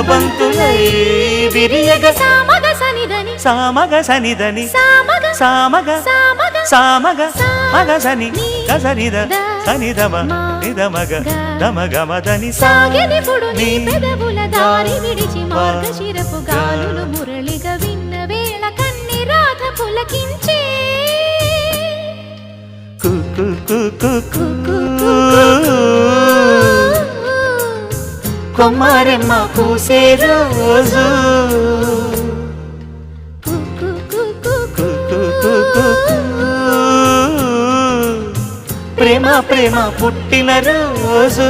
బంతులై విరియగ సామగ సనిదని సామగ సనిదని సామగ సామగ సామగ సామగ మగ సని గసనిద సనిదమ నిదమగ దమగమదని సాగెనిపుడు నీ పెదవుల దారి విడిచి మార్గశిరపు గాలులు మురళిగా విన్న వేళ కన్ని రాధ పులకించే కొమ్మారెమ్మ పూసే రోజు ప్రేమ ప్రేమ పుట్టిన రోజు